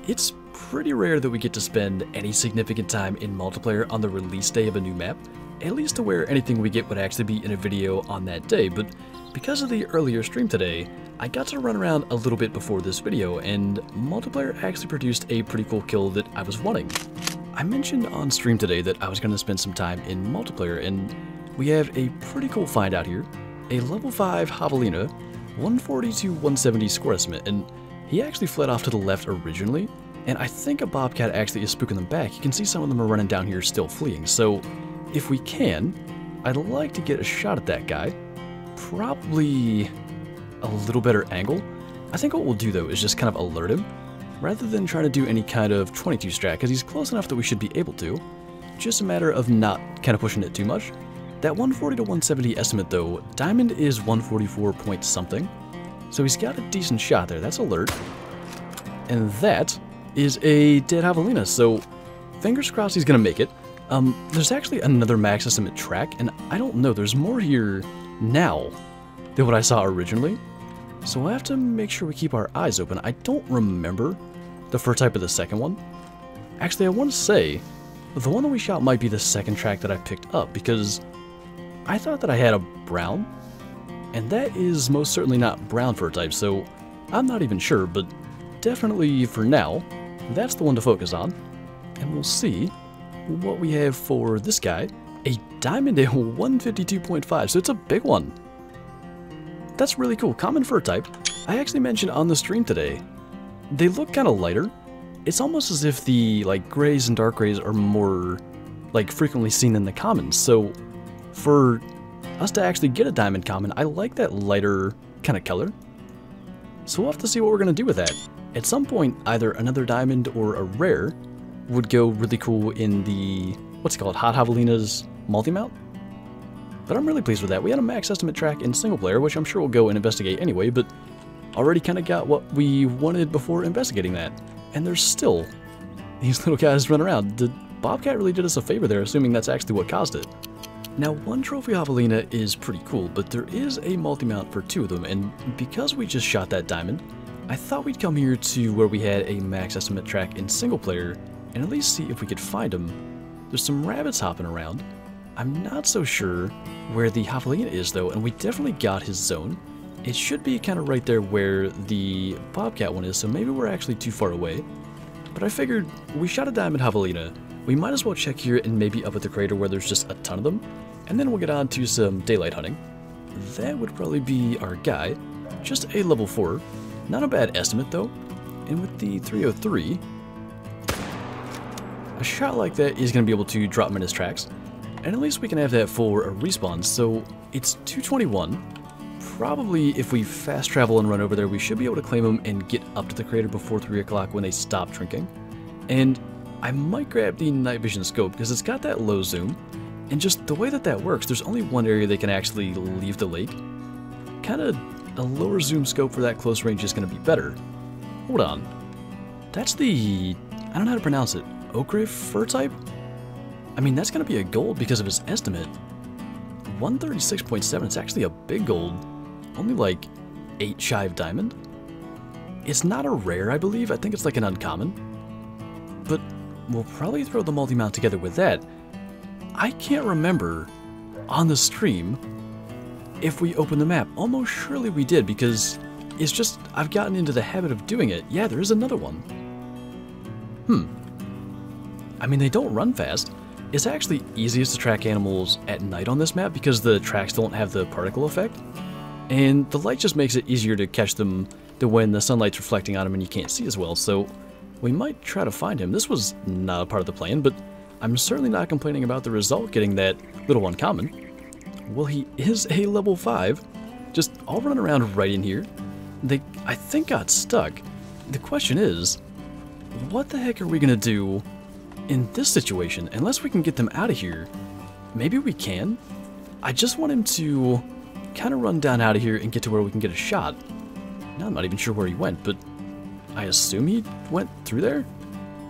It's pretty rare that we get to spend any significant time in multiplayer on the release day of a new map, at least to where anything we get would actually be in a video on that day, but because of the earlier stream today, I got to run around a little bit before this video, and multiplayer actually produced a pretty cool kill that I was wanting. I mentioned on stream today that I was going to spend some time in multiplayer, and we have a pretty cool find out here. A level 5 Javelina, 140 to 170 score estimate, and he actually fled off to the left originally, and I think a bobcat actually is spooking them back. You can see some of them are running down here still fleeing, so if we can, I'd like to get a shot at that guy. Probably a little better angle. I think what we'll do though is just kind of alert him, rather than trying to do any kind of 22 strat, because he's close enough that we should be able to. Just a matter of not kind of pushing it too much. That 140 to 170 estimate though, Diamond is 144 point something, so he's got a decent shot there. That's alert. And that is a dead Javelina, so fingers crossed he's gonna make it. There's actually another max estimate track, and I don't know, there's more here now than what I saw originally, so we'll have to make sure we keep our eyes open. I don't remember the fur type of the second one. Actually, I want to say the one that we shot might be the second track that I picked up, because I thought that I had a brown, and that is most certainly not brown fur type, so I'm not even sure, but definitely for now, that's the one to focus on, and we'll see what we have for this guy. A diamond at 152.5, so it's a big one. That's really cool. Common fur type. I actually mentioned on the stream today, they look kind of lighter. It's almost as if the grays and dark grays are more frequently seen than the commons. So for us to actually get a diamond common, I like that lighter kind of color. So we'll have to see what we're going to do with that. At some point, either another diamond or a rare would go really cool in the, what's it called, Hot Javelina's Multimount? But I'm really pleased with that. We had a max estimate track in single player, which I'm sure we'll go and investigate anyway, but already kind of got what we wanted before investigating that. And there's still these little guys running around. The bobcat really did us a favor there, assuming that's actually what caused it. Now, one trophy Javelina is pretty cool, but there is a multi-mount for two of them, and because we just shot that diamond, I thought we'd come here to where we had a max estimate track in single player, and at least see if we could find them. There's some rabbits hopping around. I'm not so sure where the Javelina is though, and we definitely got his zone. It should be kind of right there where the bobcat one is, so maybe we're actually too far away. But I figured we shot a diamond Javelina, we might as well check here and maybe up at the crater where there's just a ton of them, and then we'll get on to some daylight hunting. That would probably be our guy. Just a level 4. Not a bad estimate though. And with the 303, a shot like that is going to be able to drop him in his tracks. And at least we can have that for a respawn, so it's 221. Probably if we fast travel and run over there, we should be able to claim them and get up to the crater before 3 o'clock when they stop drinking. And I might grab the night vision scope because it's got that low zoom, and just the way that that works, there's only one area they can actually leave the lake. Kind of a lower zoom scope for that close range is going to be better. Hold on. That's the, I don't know how to pronounce it, ochre fur type? I mean, that's going to be a gold because of his estimate. 136.7, it's actually a big gold. Only like 8 shy of diamond. It's not a rare, I believe. I think it's like an uncommon. But we'll probably throw the multi-mount together with that. I can't remember on the stream if we opened the map. Almost surely we did, because it's just, I've gotten into the habit of doing it. Yeah, there is another one. I mean, they don't run fast. It's actually easiest to track animals at night on this map because the tracks don't have the particle effect. And the light just makes it easier to catch them than when the sunlight's reflecting on them and you can't see as well. So we might try to find him. This was not a part of the plan, but I'm certainly not complaining about the result getting that little uncommon. Well, he is a level 5. Just all running around right in here. They, I think, got stuck. The question is, what the heck are we going to do in this situation? Unless we can get them out of here. Maybe we can? I just want him to kind of run down out of here and get to where we can get a shot. Now I'm not even sure where he went, but I assume he went through there?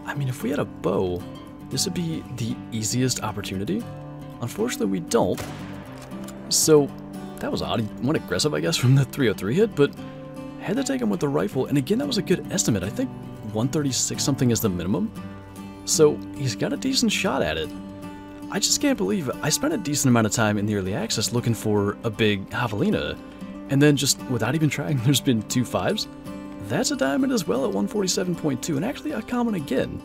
I mean, if we had a bow, this would be the easiest opportunity. Unfortunately, we don't. So, that was odd. He went aggressive, I guess, from the 303 hit, but had to take him with the rifle, and again, that was a good estimate. I think 136 something is the minimum. So he's got a decent shot at it. I just can't believe I spent a decent amount of time in the early access looking for a big Javelina, and then just without even trying, there's been 2 5s. That's a diamond as well at 147.2, and actually a common again.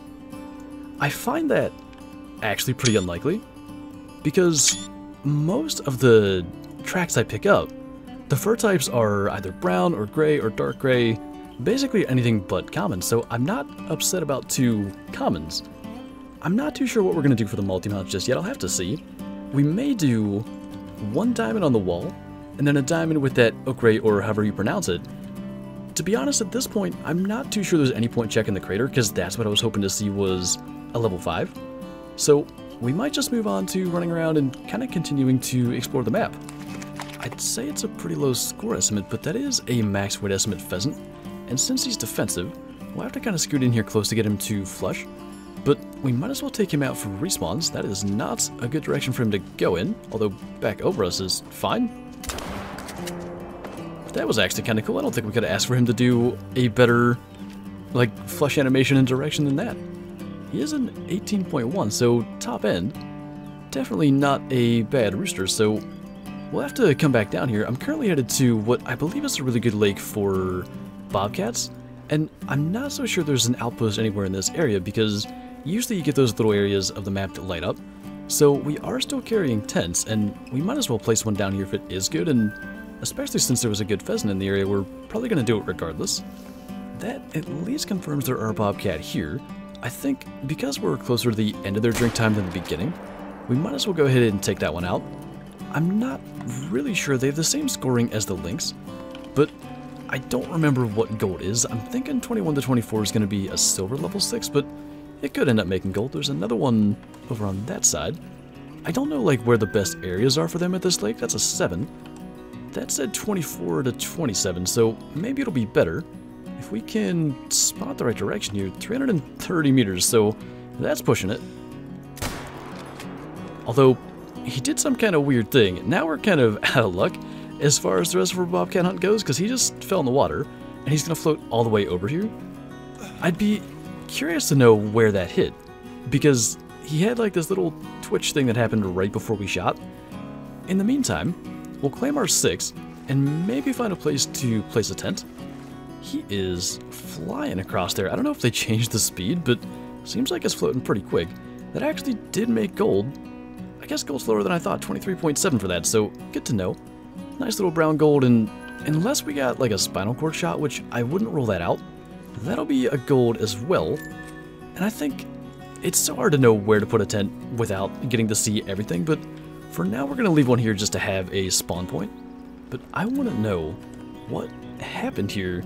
I find that actually pretty unlikely, because most of the tracks I pick up, the fur types are either brown or gray or dark gray, basically anything but common, so I'm not upset about 2 commons. I'm not too sure what we're going to do for the multi-mount just yet, I'll have to see. We may do 1 diamond on the wall, and then a diamond with that oak ray or however you pronounce it. To be honest, at this point, I'm not too sure there's any point checking the crater, because that's what I was hoping to see was a level 5. So we might just move on to running around and kind of continuing to explore the map. I'd say it's a pretty low score estimate, but that is a max weight estimate pheasant, and since he's defensive, we'll have to kind of scoot in here close to get him to flush. But we might as well take him out for respawns. That is not a good direction for him to go in, although back over us is fine. That was actually kind of cool. I don't think we could have asked for him to do a better, like, flush animation and direction than that. He is an 18.1, so top end. Definitely not a bad rooster, so we'll have to come back down here. I'm currently headed to what I believe is a really good lake for bobcats, and I'm not so sure there's an outpost anywhere in this area, because usually you get those little areas of the map that light up. So we are still carrying tents, and we might as well place one down here if it is good, and especially since there was a good pheasant in the area, we're probably going to do it regardless. That at least confirms there are a bobcat here. I think because we're closer to the end of their drink time than the beginning, we might as well go ahead and take that one out. I'm not really sure. They have the same scoring as the lynx, but I don't remember what gold is. I'm thinking 21 to 24 is going to be a silver level 6, but it could end up making gold. There's another one over on that side. I don't know like where the best areas are for them at this lake. That's a 7. That said 24 to 27, so maybe it'll be better if we can spot the right direction here. 330 meters, so that's pushing it. Although, he did some kind of weird thing. Now we're kind of out of luck as far as the rest of our bobcat hunt goes, because he just fell in the water, and he's going to float all the way over here. I'd be curious to know where that hit, because he had like this little twitch thing that happened right before we shot. In the meantime, we'll claim our 6, and maybe find a place to place a tent. He is flying across there. I don't know if they changed the speed, but seems like it's floating pretty quick. That actually did make gold. I guess gold's lower than I thought, 23.7 for that, so good to know. Nice little brown gold, and unless we got like a spinal cord shot, which I wouldn't rule that out, that'll be a gold as well. And I think it's so hard to know where to put a tent without getting to see everything, but for now we're going to leave one here just to have a spawn point. But I want to know what happened here.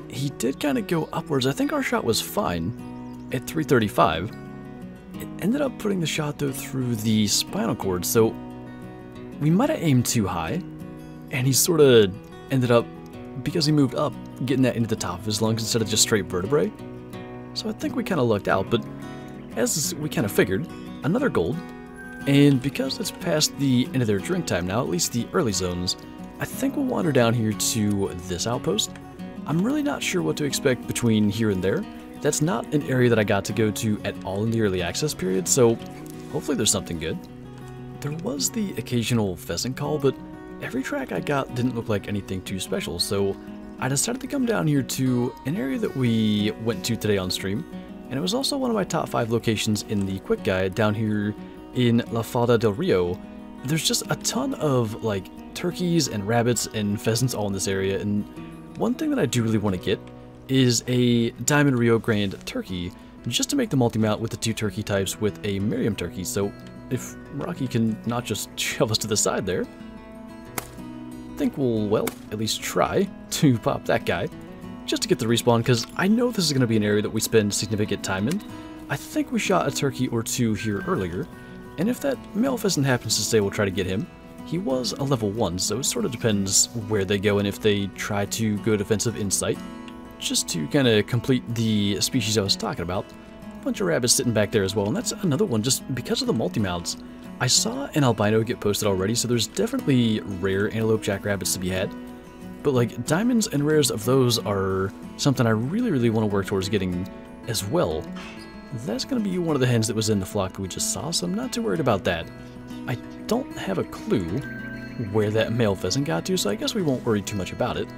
He did kind of go upwards. I think our shot was fine at 335. It ended up putting the shot though through the spinal cord, so we might have aimed too high, and he sort of ended up, because he moved up, getting that into the top of his lungs instead of just straight vertebrae. So I think we kind of lucked out, but as we kind of figured, another gold. And because it's past the end of their drink time now, at least the early zones, I think we'll wander down here to this outpost. I'm really not sure what to expect between here and there. That's not an area that I got to go to at all in the early access period, so hopefully there's something good. There was the occasional pheasant call, but every track I got didn't look like anything too special, so I decided to come down here to an area that we went to today on stream, and it was also one of my top 5 locations in the quick guide down here in La Falda del Rio. There's just a ton of like turkeys and rabbits and pheasants all in this area, and one thing that I do really want to get is a Diamond Rio Grande turkey, just to make the multi-mount with the 2 turkey types with a Miriam turkey. So if Rocky can not just shove us to the side there, I think we'll, well, at least try to pop that guy, just to get the respawn, because I know this is going to be an area that we spend significant time in. I think we shot a turkey or 2 here earlier, and if that male pheasant happens to stay, we'll try to get him. He was a level 1, so it sort of depends where they go and if they try to go defensive in sight. Just to kind of complete the species I was talking about, a bunch of rabbits sitting back there as well, and that's another one just because of the multi-mounts. I saw an albino get posted already, so there's definitely rare antelope jackrabbits to be had. but like diamonds and rares of those are something I really want to work towards getting as well. That's going to be one of the hens that was in the flock that we just saw, so I'm not too worried about that. I don't have a clue where that male pheasant got to, so I guess we won't worry too much about it.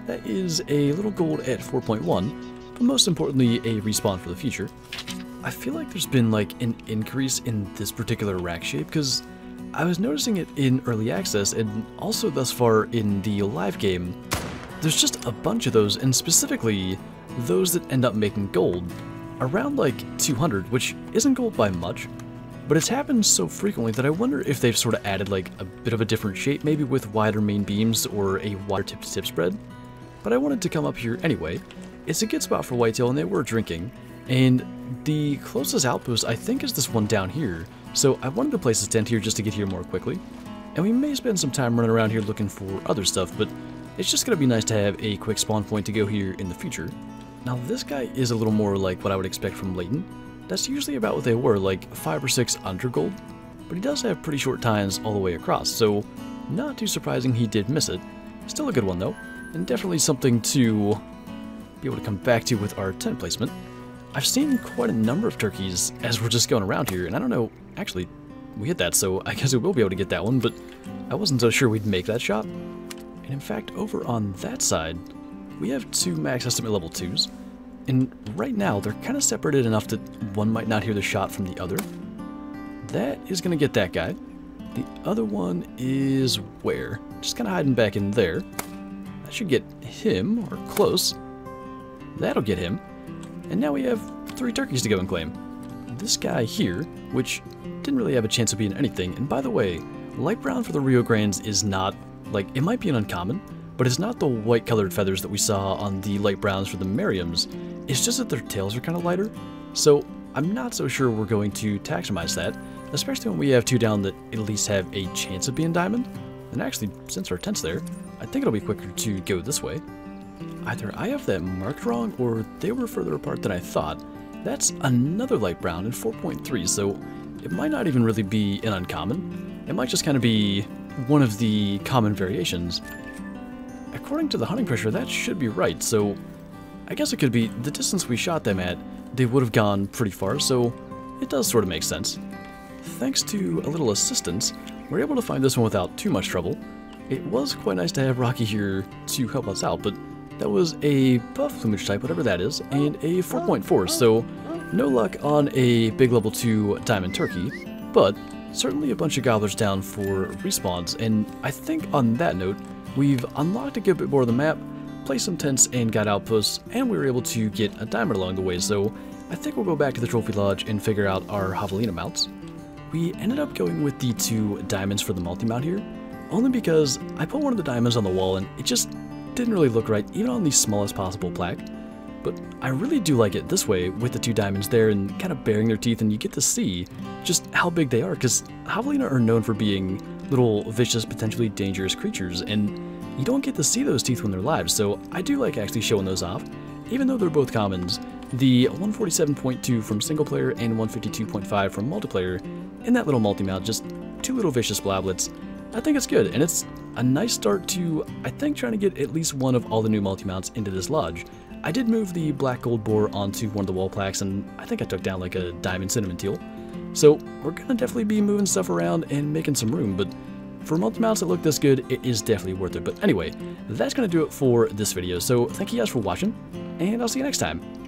That is a little gold at 4.1, but most importantly, a respawn for the future. I feel like there's been like an increase in this particular rack shape, because I was noticing it in early access and also thus far in the live game. There's just a bunch of those, and specifically those that end up making gold. Around like 200, which isn't gold by much, but it's happened so frequently that I wonder if they've sort of added like a bit of a different shape, maybe with wider main beams or a wider tip-to-tip spread. But I wanted to come up here anyway. It's a good spot for whitetail, and they were drinking, and the closest outpost I think is this one down here, so I wanted to place a tent here just to get here more quickly. And we may spend some time running around here looking for other stuff, but it's just going to be nice to have a quick spawn point to go here in the future. Now this guy is a little more like what I would expect from Layton. That's usually about what they were, like 5 or 6 under gold, but he does have pretty short tines all the way across, so not too surprising he did miss it. Still a good one though, and definitely something to be able to come back to with our tent placement. I've seen quite a number of turkeys as we're just going around here, and I don't know, actually, we hit that, so I guess we will be able to get that one, but I wasn't so sure we'd make that shot. And in fact, over on that side, we have 2 max estimate level 2s, and right now they're kind of separated enough that one might not hear the shot from the other. That is going to get that guy. The other one is where? Just kind of hiding back in there. That should get him, or close. That'll get him. And now we have 3 turkeys to go and claim. This guy here, which didn't really have a chance of being anything, and by the way, light brown for the Rio Grandes is not, like, it might be an uncommon, but it's not the white colored feathers that we saw on the light browns for the Merriams. It's just that their tails are kind of lighter, so I'm not so sure we're going to taxonomize that, especially when we have 2 down that at least have a chance of being diamond. And actually, since our tent's there, I think it'll be quicker to go this way. Either I have that marked wrong, or they were further apart than I thought. That's another light brown in 4.3, so it might not even really be an uncommon. It might just kind of be one of the common variations. According to the hunting pressure, that should be right, so I guess it could be the distance we shot them at, they would have gone pretty far, so it does sort of make sense. Thanks to a little assistance, we're able to find this one without too much trouble. It was quite nice to have Rocky here to help us out, but that was a buff plumage type, whatever that is, and a 4.4, so no luck on a big level 2 diamond turkey, but certainly a bunch of gobblers down for respawns, and I think on that note, we've unlocked a good bit more of the map, placed some tents and got outposts, and we were able to get a diamond along the way, so I think we'll go back to the trophy lodge and figure out our Javelina mounts. We ended up going with the 2 diamonds for the multi-mount here, only because I put one of the diamonds on the wall and it just didn't really look right, even on the smallest possible plaque. But I really do like it this way, with the 2 diamonds there and kind of baring their teeth, and you get to see just how big they are, because Javelina are known for being little vicious, potentially dangerous creatures, and you don't get to see those teeth when they're live, so I do like actually showing those off, even though they're both commons. The 147.2 from single player and 152.5 from multiplayer in that little multi-mount, just 2 little vicious blablets. I think it's good, and it's a nice start to, I think, trying to get at least one of all the new multi-mounts into this lodge. I did move the black gold boar onto one of the wall plaques, and I think I took down like a diamond cinnamon teal. So we're gonna definitely be moving stuff around and making some room, but for multi-mounts that look this good, it is definitely worth it. But anyway, that's gonna do it for this video, so thank you guys for watching, and I'll see you next time.